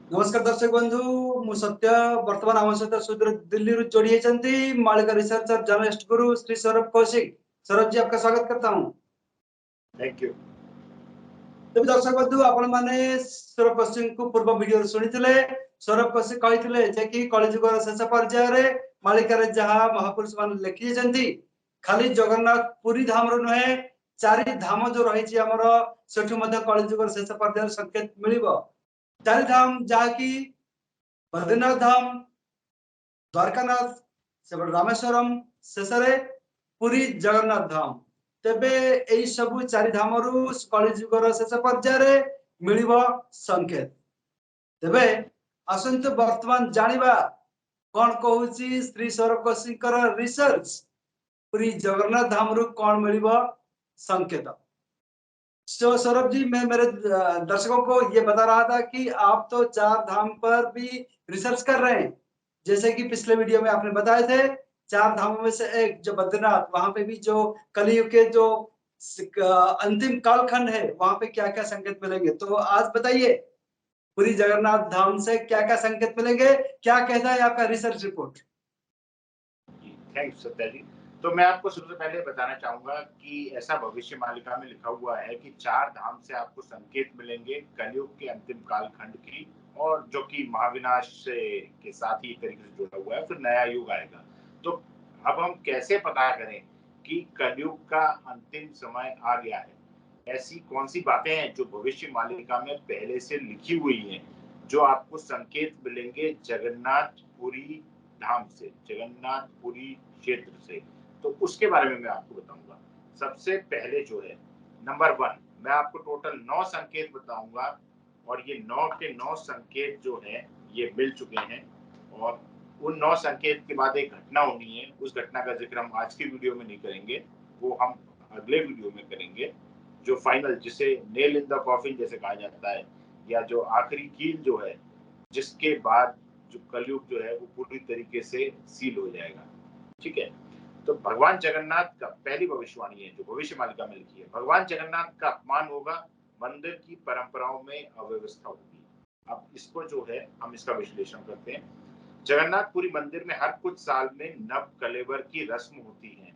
नमस्कार दर्शक बंधु मु सत्य वर्तमान आम सहित सुदूर दिल्ली जोड़ी होती मालिका रिसर्चर जर्नलिस्ट गुरु श्री सौरभ कौशिक। सौरभ जी आपका स्वागत करता हूँ। Thank you. तेज दर्शक बंधु आपण मैंने सौरभ कौशिक को पूर्व वीडियो शुणी सौरभ कौशिक कहते कि कलिजुगर शेष पर्यायर मालिका जहाँ महापुरुष मान लिखी खाली जगन्नाथ पुरी धाम रू नुहे चारि धाम जो रही कलिजुगर शेष पर्यायर संकेत मिल चारि धाम जहाँकि बद्रीनाथ धाम द्वारकानाथ से रामेश्वरम शेष पुरी जगन्नाथ धाम तेबे एई सबु चारि धाम रु कलिजुगर शेष पर्यायर मिलिब संकेत। तेबे आसंतु वर्तमान जानिबा कौन कहूची श्री सौरभ कौशिक रिसर्च पुरी जगन्नाथ धाम रु कौन मिलिब संकेत। तो सौरभ जी मैं मेरे दर्शकों को ये बता रहा था कि आप तो चार धाम पर भी रिसर्च कर रहे हैं, जैसे कि पिछले वीडियो में आपने बताए थे चार धामों में से एक जो बद्रीनाथ, वहां पे भी जो कलियुग के जो अंतिम कालखंड है वहां पे क्या क्या संकेत मिलेंगे। तो आज बताइए पूरी जगन्नाथ धाम से क्या क्या संकेत मिलेंगे, क्या कहता है आपका रिसर्च रिपोर्ट। थैंक्स सत्या जी। तो मैं आपको सबसे पहले बताना चाहूंगा कि ऐसा भविष्य मालिका में लिखा हुआ है कि चार धाम से आपको संकेत मिलेंगे कलयुग के अंतिम कालखंड की, और जो कि महाविनाश से के साथ ही एक तरीके से जुड़ा हुआ है, फिर नया युग आएगा। तो अब हम कैसे पता करें कि कलयुग का अंतिम समय आ गया है? ऐसी कौन सी बातें हैं जो भविष्य मालिका में पहले से लिखी हुई हैं, जो आपको संकेत मिलेंगे जगन्नाथपुरी धाम से, जगन्नाथपुरी क्षेत्र से? तो उसके बारे में मैं आपको बताऊंगा। सबसे पहले जो है नंबर 1, मैं आपको टोटल 9 संकेत बताऊंगा, और ये 9 के 9 संकेत जो है ये मिल चुके हैं। और उन 9 संकेत के बाद एक घटना होनी है, उस घटना का जिक्र हम आज की वीडियो में नहीं करेंगे, वो हम अगले वीडियो में करेंगे। जो फाइनल, जिसे नेल इन द कॉफिन जैसे कहा जाता है, या जो आखिरी कील जो है, जिसके बाद जो कलयुग जो है वो पूरी तरीके से सील हो जाएगा। ठीक है। तो भगवान जगन्नाथ का पहली भविष्यवाणी है जो भविष्य मालिका में लिखी है, भगवान जगन्नाथ का अपमान होगा, मंदिर की परंपराओं में अव्यवस्था होगी। अब इसको जो है हम इसका विश्लेषण करते हैं। जगन्नाथपुरी मंदिर में हर कुछ साल में नव कलेवर की रस्म होती है,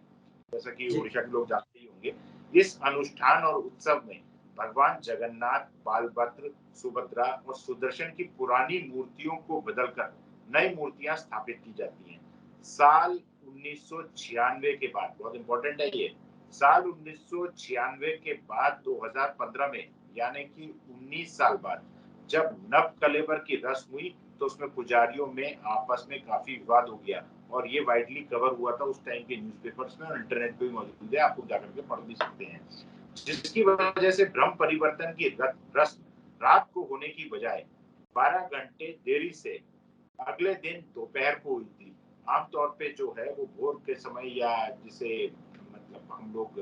जैसा कि उड़ीसा के लोग जानते ही होंगे। इस अनुष्ठान और उत्सव में भगवान जगन्नाथ, बालभद्र, सुभद्रा और सुदर्शन की पुरानी मूर्तियों को बदलकर नई मूर्तियां स्थापित की जाती हैं। साल 1996 के बाद, बहुत इंपॉर्टेंट है ये, साल 1996 के बाद 2015 में, यानी कि 19 साल बाद, जब नव कलेवर की रस्म हुई तो उसमें पुजारियों में आपस में काफी विवाद हो गया, और ये वाइडली कवर हुआ था उस टाइम के न्यूज़पेपर्स में, और इंटरनेट पे भी मौजूद है, आप लोग जाकर के पढ़ भी सकते हैं। जिसकी वजह से ब्रह्म परिवर्तन की रस्म रात को होने की बजाय 12 घंटे देरी से अगले दिन दोपहर को हुई थी। आमतौर पे जो है वो भोर के समय, या जिसे मतलब हम लोग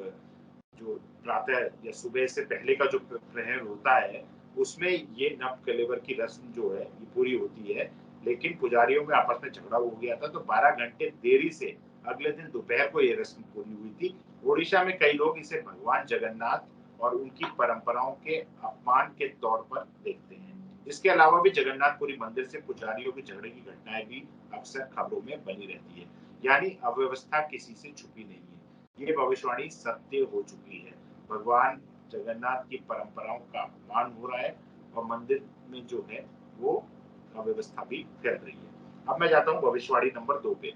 जो प्रातः या सुबह से पहले का जो प्रहर होता है, उसमें ये नव कलेवर की रस्म जो है ये पूरी होती है। लेकिन पुजारियों में आपस में झगड़ा हो गया था, तो 12 घंटे देरी से अगले दिन दोपहर को ये रस्म पूरी हुई थी। ओडिशा में कई लोग इसे भगवान जगन्नाथ और उनकी परंपराओं के अपमान के तौर पर देखते हैं। इसके अलावा भी जगन्नाथपुरी मंदिर से पुजारियों के झगड़े की घटनाएं भी अक्सर खबरों में बनी रहती है, यानी अव्यवस्था किसी से छुपी नहीं है। ये भविष्यवाणी सत्य हो चुकी है। भगवान जगन्नाथ की परंपराओं का अपमान हो रहा है, और मंदिर में जो है वो अव्यवस्था भी फैल रही है। अब मैं जाता हूँ भविष्यवाणी नंबर 2 पे।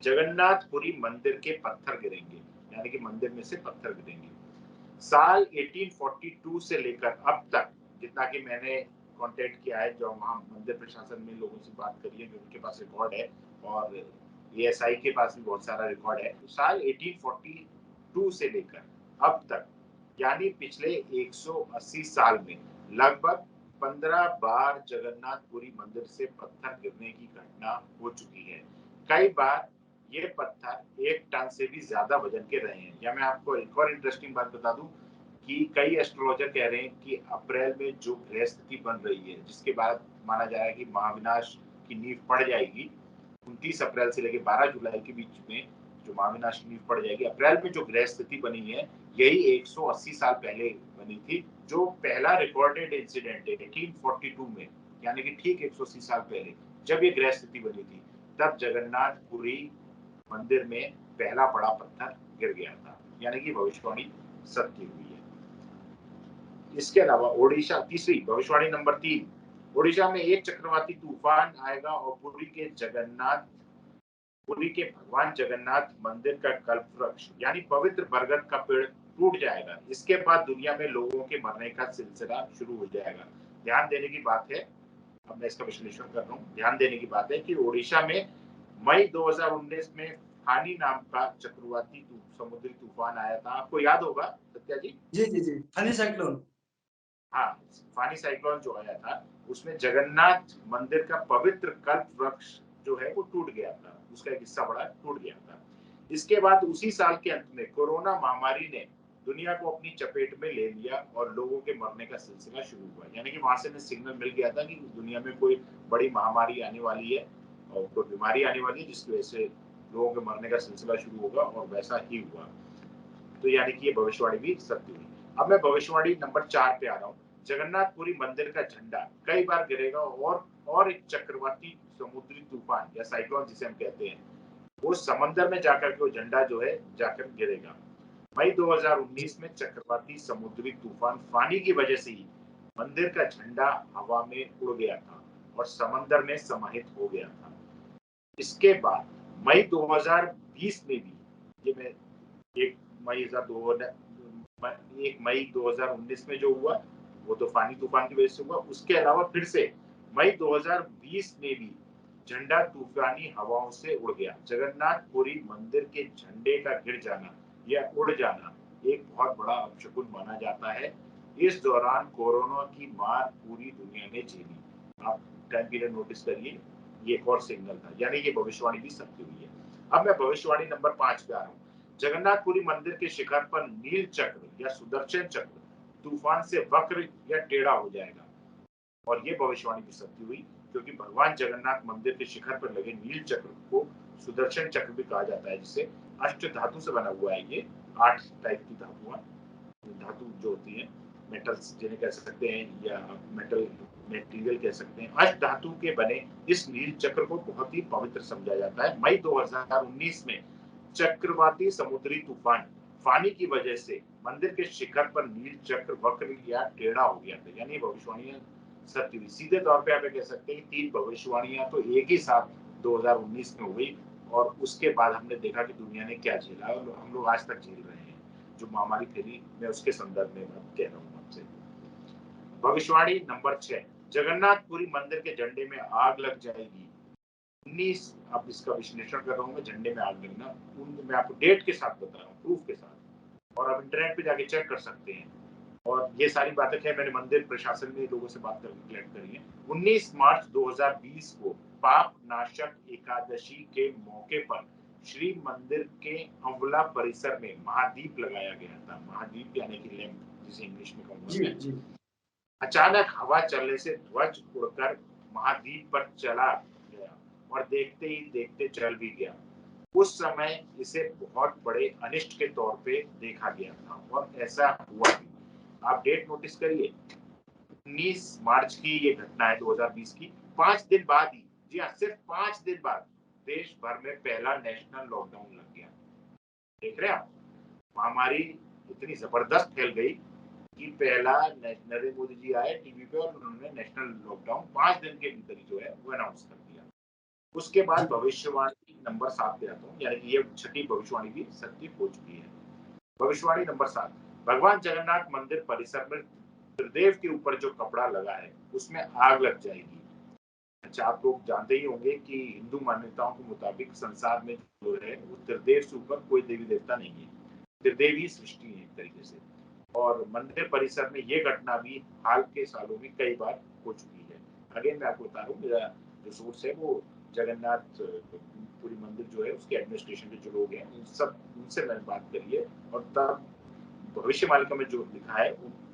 जगन्नाथपुरी मंदिर के पत्थर गिरेंगे, यानी कि मंदिर में से पत्थर गिरेंगे। साल 1842 से लेकर अब तक, जितना कि मैंने कांटेक्ट किया है, जो वहाँ मंदिर प्रशासन में लोगों से बात करी है, जो उनके पास रिकॉर्ड है, और एएसआई के पास भी बहुत सारा रिकॉर्ड है, तो साल 1842 से लेकर अब तक, यानी पिछले 180 साल में लगभग 15 बार जगन्नाथपुरी मंदिर से पत्थर गिरने की घटना हो चुकी है। कई बार ये पत्थर 1 टन से भी ज्यादा वजन के रहे हैं। या मैं आपको एक और इंटरेस्टिंग बात बता दूं कि कई एस्ट्रोलॉजर कह रहे हैं कि अप्रैल में जो ग्रह स्थिति बन रही है, जिसके बाद माना जा रहा है कि महाविनाश की नींव पड़ जाएगी, 29 अप्रैल से लेकर 12 जुलाई के बीच में जो महाविनाश की नींव पड़ जाएगी, अप्रैल में जो ग्रह स्थिति बनी है, यही 180 साल पहले बनी थी, जो पहला रिकॉर्डेड इंसिडेंट है 1842 में, यानी कि ठीक 180 साल पहले जब ये ग्रह स्थिति बनी थी, तब जगन्नाथपुरी मंदिर में पहला बड़ा पत्थर गिर गया था, यानी कि भविष्यवाणी सत्य हुई है। इसके अलावा ओडिशा, तीसरी भविष्यवाणी नंबर 3, ओडिशा में एक चक्रवाती तूफान आएगा और पुरी के भगवान जगन्नाथ मंदिर का कल्प वृक्ष यानी पवित्र बरगद का पेड़ टूट जाएगा। इसके बाद दुनिया में लोगों के मरने का सिलसिला शुरू हो जाएगा। ध्यान देने की बात है, अब मैं इसका विश्लेषण कर रहा हूँ, ध्यान देने की बात है कि ओडिशा में मई 2019 में फानी नाम का चक्रवाती समुद्री तूफान आया था, आपको याद होगा सत्या जी? जी फानी साइक्लोन। हाँ, फानी साइक्लोन जो आया था उसमें जगन्नाथ मंदिर का पवित्र कल्प वृक्ष जो है वो टूट गया था, उसका एक हिस्सा बड़ा टूट गया था। इसके बाद उसी साल के अंत में कोरोना महामारी ने दुनिया को अपनी चपेट में ले लिया और लोगों के मरने का सिलसिला शुरू हुआ, यानी कि वहां से सिग्नल मिल गया था कि दुनिया में कोई बड़ी महामारी आने वाली है और कोई बीमारी आने वाली है जिसकी वजह से लोगों के मरने का सिलसिला शुरू होगा, और वैसा ही हुआ। तो यानी कि ये भविष्यवाणी भी सत्य हुई। अब मैं भविष्यवाणी नंबर 4 पे आ रहा हूँ। जगन्नाथपुरी मंदिर का झंडा कई बार गिरेगा और एक चक्रवाती समुद्री तूफान या साइक्लोन जिसे हम कहते हैं, वो समंदर में जाकर के वो झंडा जो है जाकर गिरेगा। मई 2019 में चक्रवाती समुद्री तूफान फानी की वजह से ही मंदिर का झंडा हवा में उड़ गया था और समंदर में समाहित हो गया था। इसके बाद मई 2020 में भी, ये मैं एक मई 2019 में जो हुआ वो तो फानी तूफान की वजह से हुआ। उसके अलावा फिर से मई 2020 में भी झंडा तूफानी हवाओं से उड़ गया। जगन्नाथपुरी मंदिर के झंडे का गिर जाना या उड़ जाना एक बहुत बड़ा अपशकुन माना जाता है। इस दौरान कोरोना की मार पूरी दुनिया ने झेली। आप टाइम पीरियड नोटिस करिए, ये एक और सिग्नल था, यानी ये भविष्यवाणी भी सत्य हुई है। अब मैं भविष्यवाणी नंबर 5 पे आ रहा हूँ। जगन्नाथपुरी मंदिर के शिखर पर नील चक्र या सुदर्शन चक्र तूफान से वक्र या टेढ़ा हो जाएगा, और ये भविष्यवाणी भी सत्य हुई, क्योंकि भगवान जगन्नाथ मंदिर के शिखर पर लगे नील चक्र को सुदर्शन चक्र भी कहा जाता है, जिसे अष्ट धातु से बना हुआ है। ये 8 टाइप की धातु जो होती है, मेटल्स जिन्हें कह सकते हैं या मेटल मटेरियल कह सकते हैं, अष्ट धातु के बने इस नील चक्र को बहुत ही पवित्र समझा जाता है। मई 2019 में चक्रवाती समुद्री तूफान फानी की वजह से मंदिर के शिखर पर नील चक्र वक्र या टेढ़ा हो गया था, यानी भविष्यवाणियां सत्य हुई। सीधे तौर पे आप कह सकते हैं कि 3 भविष्यवाणियां तो एक ही साथ 2019 में हुई, और उसके बाद हमने देखा कि दुनिया ने क्या झेला और हम लोग आज तक झेल रहे हैं जो महामारी फैली। मैं उसके संदर्भ में बात कह रहा हूँ आपसे। भविष्यवाणी नंबर 6, जगन्नाथपुरी मंदिर के झंडे में आग लग जाएगी। 19, अब इसका विश्लेषण कर रहा हूँ मैं, झंडे में आग लगना, मैं आपको डेट के साथ बता रहा हूँ, प्रूफ के साथ, और आप इंटरनेट पे जाके चेक कर सकते हैं। और ये सारी बातें क्या मैंने मंदिर प्रशासन में लोगों से बात करके कलेक्ट करी है। 19 मार्च 2020 को पाप नाशक एकादशी के मौके पर श्री मंदिर के अम्बला परिसर में महादीप लगाया गया था। महादीप यानी कि लैंप, जिसे इंग्लिश में कहूंगा मैं। जी अचानक हवा चलने से ध्वज उड़कर महादीप पर चला गया और देखते ही देखते जल भी गया। उस समय इसे बहुत बड़े अनिष्ट के तौर पे देखा गया था, और ऐसा हुआ भी। आप डेट नोटिस करिए, 19 मार्च की ये घटना है 2020 की। 5 दिन बाद ही, जी हाँ, सिर्फ 5 दिन बाद देश भर में पहला नेशनल लॉकडाउन लग गया। देख रहे हैं आप, महामारी इतनी जबरदस्त फैल गई कि पहला नरेंद्र मोदी जी आए टीवी पे और उन्होंने नेशनल लॉकडाउन 5 दिन के भीतर ही जो है वो अनाउंस कर दिया। उसके बाद भविष्यवाणी नंबर 7 पे आता हूँ, यानी कि ये 6ठी भविष्यवाणी भी सत्य हो चुकी है। भविष्यवाणी नंबर 7, भगवान जगन्नाथ मंदिर परिसर में त्रिदेव के ऊपर जो कपड़ा लगा है उसमें आग लग जाएगी। अच्छा, आप लोग जानते ही होंगे कि हिंदू मान्यताओं के मुताबिक संसार में जो है वो त्रिदेव से ऊपर कोई देवी देवता नहीं है, त्रिदेव ही सृष्टि है एक तरीके से। और मंदिर परिसर में ये घटना भी हाल के सालों में कई बार हो चुकी है। अगेन मैं आपको बता रहा हूँ, मेरा जो सोर्स है वो जगन्नाथ पूरी मंदिर जो है उसके एडमिनिस्ट्रेशन के जो लोग हैं उनसे मैंने बात करी है, और तब भविष्य मालिका में जो लिखा है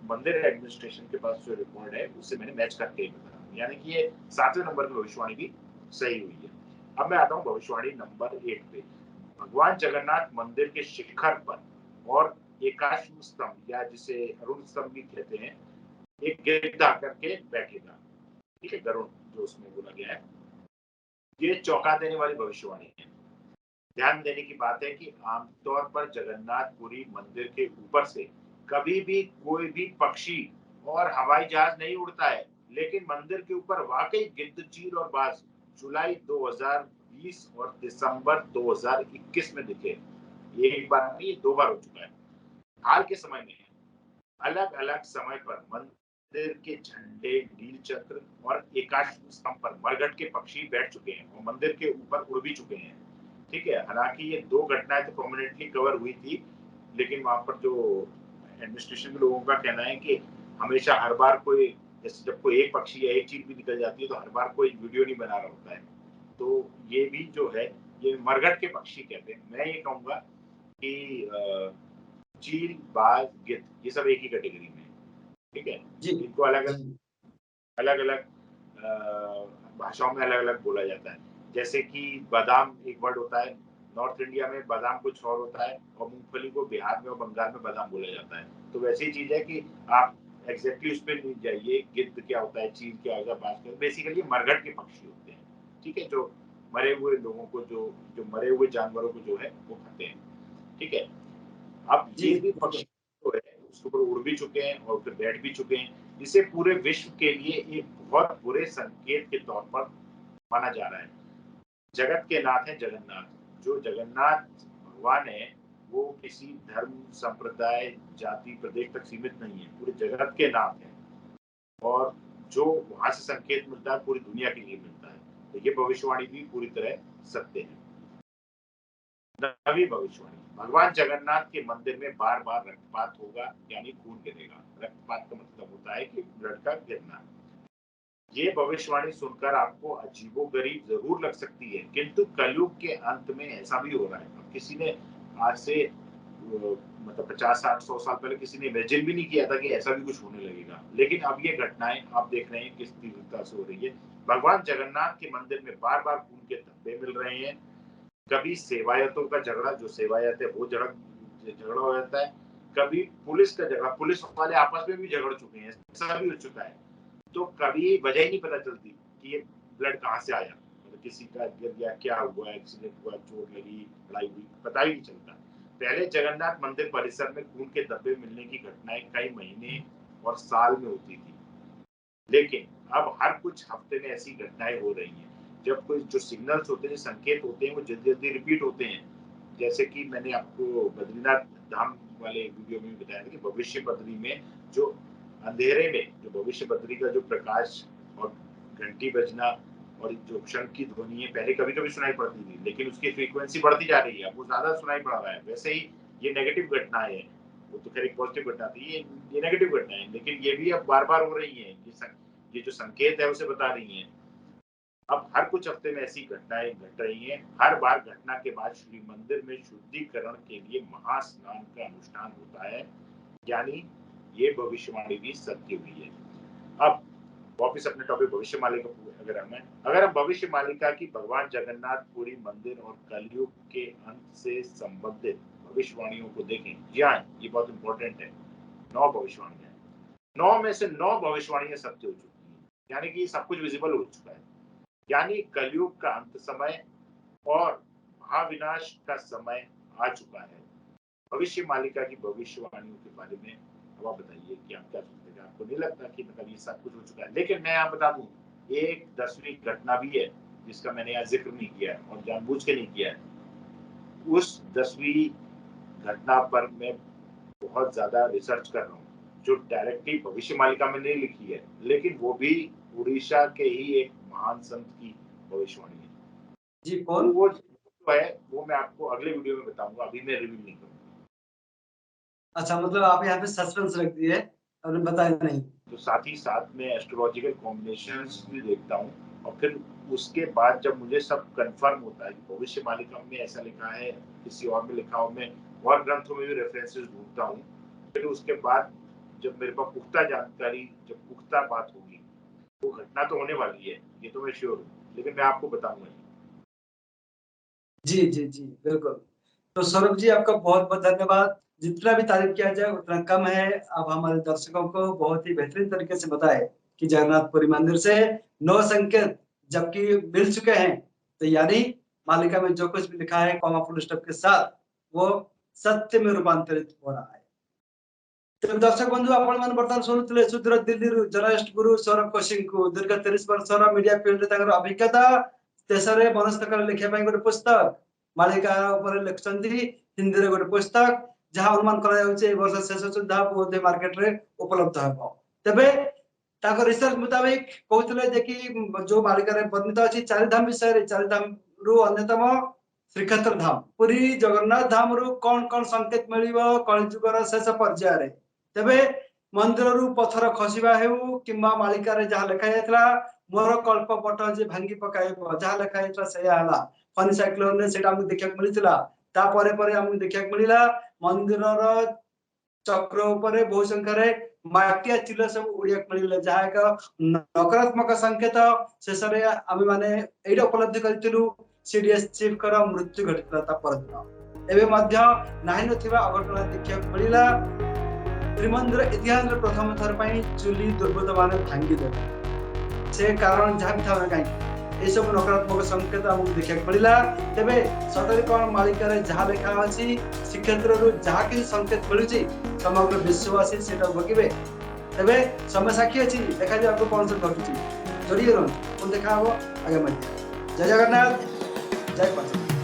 मंदिर एडमिनिस्ट्रेशन के पास जो रिकॉर्ड है उससे मैंने मैच करके बता रहा हूँ, यानी कि ये 7वें नंबर की भविष्यवाणी भी सही हुई है। अब मैं आता हूँ भविष्यवाणी नंबर 8 पे। भगवान जगन्नाथ मंदिर के शिखर पर और एकाश्म स्तंभ या जिसे अरुण स्तंभ भी कहते हैं, एक गिद्ध आकर के बैठेगा। ठीक है, गरुड़ जो उसमें बोला गया है, ये चौंका देने वाली भविष्यवाणी है। ध्यान देने की बात है कि आमतौर पर जगन्नाथपुरी मंदिर के ऊपर से कभी भी कोई भी पक्षी और हवाई जहाज नहीं उड़ता है, लेकिन मंदिर के ऊपर वाकई गिद्ध, चील और बाज जुलाई 2020 और दिसंबर 2021 में दिखे। ये एक बार नहीं, दो बार हो चुका है। हाल के समय में अलग अलग समय पर मंदिर के झंडे, नील चक्र और एकाश्म स्तंभ पर मरघट के पक्षी बैठ चुके हैं और मंदिर के ऊपर उड़ भी चुके हैं। ठीक है, हालांकि ये दो घटनाएं तो परमानेंटली कवर हुई थी, लेकिन वहां पर जो एडमिनिस्ट्रेशन के लोगों का कहना है कि हमेशा हर बार कोई, जैसे जब कोई एक पक्षी या एक चीज भी निकल जाती है तो हर बार कोई वीडियो नहीं बना रहा होता है। तो ये भी जो है, ये मरघट के पक्षी कहते हैं। मैं ये कहूंगा कि चील, बाज, गिद्ध ये सब एक ही कैटेगरी में है। ठीक है, जी इनको अलग जी अलग अलग भाषाओं में अलग अलग बोला जाता है। जैसे कि बादाम एक वर्ड होता है, नॉर्थ इंडिया में बादाम कुछ और होता है, और मूंगफली को बिहार में और बंगाल में बादाम बोला जाता है। तो वैसी ही चीज है कि आप एग्जैक्टली उस पर नहीं जाइए, गिद्ध क्या होता है, चील क्या होता है, बाज क्या, बेसिकली मरघट के पक्षी होते हैं। ठीक है, जो मरे हुए लोगों को, जो जो मरे हुए जानवरों को जो है वो खाते हैं। ठीक है, अब जी ये भी बिल्कुल। पक्षी जो है उसके ऊपर उड़ भी चुके हैं और फिर बैठ भी चुके हैं। इसे पूरे विश्व के लिए एक बहुत बुरे संकेत के तौर पर माना जा रहा है। जगत के नाथ है जगन्नाथ। जो जगन्नाथ भगवान है वो किसी धर्म, संप्रदाय, जाति, प्रदेश तक सीमित नहीं है, पूरे जगत के नाथ है। और जो वहां से संकेत मिलता है पूरी दुनिया के लिए मिलता है। तो ये भविष्यवाणी भी पूरी तरह सत्य है। नवी भविष्यवाणी, भगवान जगन्नाथ के मंदिर में बार बार रक्तपात होगा, यानी खून गिरेगा। रक्तपात का मतलब होता है कि ब्लड का गिरना। ये भविष्यवाणी सुनकर आपको अजीबोगरीब जरूर लग सकती है, किंतु कलयुग के अंत में ऐसा भी हो रहा है। अब किसी ने आज से मतलब 50, 60, 100 साल पहले किसी ने इमेजिन भी नहीं किया था कि ऐसा भी कुछ होने लगेगा, लेकिन अब ये घटनाएं आप देख रहे हैं किस तीव्रता से हो रही है। भगवान जगन्नाथ के मंदिर में बार बार खून के धब्बे मिल रहे हैं। कभी सेवायतों का झगड़ा, जो सेवायत है वो झगड़ा हो जाता है। कभी पुलिस का झगड़ा, पुलिस वाले आपस में भी झगड़ चुके हैं, ऐसा भी हो चुका है। तो कभी वजह ही नहीं पता चलती कि ये ब्लड कहाँ से आया, मतलब किसी का गिर गया, क्या हुआ, एक्सीडेंट हुआ, चोट लगी, लड़ाई हुई, पता ही नहीं चलता। पहले जगन्नाथ मंदिर परिसर में खून के धब्बे मिलने की घटनाएं कई महीने और साल में होती थी, लेकिन अब हर कुछ हफ्ते में ऐसी घटनाएं हो रही हैं। जब कोई जो सिग्नल्स होते हैं, संकेत होते हैं, वो जल्दी जल्दी रिपीट होते हैं। जैसे कि मैंने आपको बद्रीनाथ धाम वाले वीडियो में बताया था कि भविष्य बद्री में जो अंधेरे में जो भविष्य बद्री का जो प्रकाश और घंटी बजना और जो शंख की ध्वनि है, पहले कभी कभी सुनाई पड़ती थी, लेकिन उसकी फ्रीक्वेंसी बढ़ती जा रही है, वो ज्यादा सुनाई पड़ रहा है। वैसे ही ये नेगेटिव घटनाएं है, वो तो खैर एक पॉजिटिव घटना थी, ये नेगेटिव घटना है, लेकिन ये भी अब बार बार हो रही है। ये जो संकेत है उसे बता रही है। अब हर कुछ हफ्ते में ऐसी घटनाएं घट रही हैं। हर बार घटना के बाद श्री मंदिर में शुद्धिकरण के लिए महास्नान का अनुष्ठान होता है, यानी ये भविष्यवाणी भी सत्य हुई है। अब वापिस अपने टॉपिक भविष्य मालिका, अगर हम भविष्य मालिका की भगवान जगन्नाथ पुरी मंदिर और कलयुग के अंत से संबंधित भविष्यवाणियों को देखें, जी हाँ, ये बहुत इंपॉर्टेंट है। 9 भविष्यवाणियां, 9 में से 9 भविष्यवाणियां सत्य हो चुकी हैं, यानी कि सब कुछ विजिबल हो चुका है। यानी कलयुग का अंत समय और महाविनाश का समय आ चुका है। भविष्य मालिका की भविष्यवाणियों के बारे में अब आप बताइए कि आप क्या सोचते हैं? आपको नहीं लगता कि मतलब ये सब कुछ हो चुका है? लेकिन मैं यहाँ बता दूं, एक 10वीं घटना भी है जिसका मैंने यहाँ जिक्र नहीं किया है और जानबूझ के नहीं किया है। उस 10वीं घटना पर मैं बहुत ज्यादा रिसर्च कर रहा हूँ, जो डायरेक्टली भविष्य मालिका में नहीं लिखी है, लेकिन वो भी उड़ीसा के ही एक महान संत की भविष्यवाणी है। जी कौन? वो जो है वो मैं आपको अगले वीडियो में बताऊंगा, अभी मैं रिवील नहीं करूंगा। अच्छा, मतलब आप यहाँ पे सस्पेंस रख दिए, आपने बताया नहीं। तो साथ ही साथ मैं एस्ट्रोलॉजिकल कॉम्बिनेशंस भी देखता हूँ, और फिर उसके बाद जब मुझे सब कंफर्म होता है कि भविष्य मालिका में ऐसा लिखा है, किसी और में लिखा हो, मैं और ग्रंथों में भी रेफरेंसेस ढूंढता हूँ। फिर उसके बाद जब मेरे पास पुख्ता जानकारी, जब पुख्ता बात होगी, वो घटना तो होने वाली है, ये तो मैं श्योर हूँ, लेकिन मैं आपको बताऊंगा। जी, जी, जी, बिल्कुल। तो सौरभ जी आपका बहुत-बहुत धन्यवाद। जितना भी तारीफ किया जाए उतना कम है। अब हमारे दर्शकों को बहुत ही बेहतरीन तरीके से बताए कि जगन्नाथपुरी मंदिर से 9 संकेत जबकि मिल चुके हैं, तो यानी मालिका में जो कुछ भी लिखा है कॉमा फुल स्टॉप के साथ वो सत्य में रूपांतरित हो रहा है। तो दर्शक बंधु आपण मान बर्तमान सुनुथिले सुदूर दिल्ली जर्नलिस्ट गुरु सौरभ कोशिंग को दीर्घ 30 वर्षर मीडिया फील्ड ताकर अभिज्ञता देशरे मनस्तक लिखिया ପାଇଁ ଗୋଟେ पुस्तक मालिका ऊपर लिखछंती हिंदी रे ଗୋଟେ पुस्तक जहाँ अनुमान करा जाउछे ए वर्ष शेष सुद्धा बोधे मार्केट रे उपलब्ध हेबो। तबे ताको रिसर्च मुताबिक कहउतले जे कि जो मालिका रे वर्णित अछि चारि धाम विषय रे, चारि धाम रु अन्यतम श्रीक्षेत्र धाम पुरी जगन्नाथ धाम रु कौन संकेत मिलिबो कलिजुगर शेष पर्याय रे। तबे मंदिर रु पत्थर खसिबा हेउ किंबा मालिका रे जहाँ लिखा जायतला मोर कल्प पट जे भांगी पकाइबो जहाँ लिखा जायतला सेया हला फनी साइक्लोन ने सेटा हमु देखिया मिलितला। ता परे परे हमु देखिया मिलिला मंदिर रो चक्र ऊपर बहु संख्या रे माटिया चिल सब उड़िया मिलिला जहाँ एक नकारात्मक संकेत शेष रे आमे माने एइडा उपलब्धि करथिलु सीडीएस चीफ कर मृत्यु घटितला ता परदिन। एबे मध्य नाही नथिबा अघटना देखिया मिलिला। श्रीमंदिर इतिहास प्रथम थर पर चुली दुर्बृत्त माने भांगी देले से कारण जहाँ भी था कहीं ये सब नकारात्मक संकेत हमको देखा मिला। तेबे सतरी कौन मालिका रे जहाँ लिखा अछि श्रीक्षेत्र रु जहाँ किसी संकेत मिलुछि समग्र विश्ववासी सेटा भोगिबे। तेबे समय साक्षी अछि देखा जाय आपको कौन से घटुछि जरिए रहन कोन देखा हो आगे मध्य। जय जगन्नाथ जय पार्वती।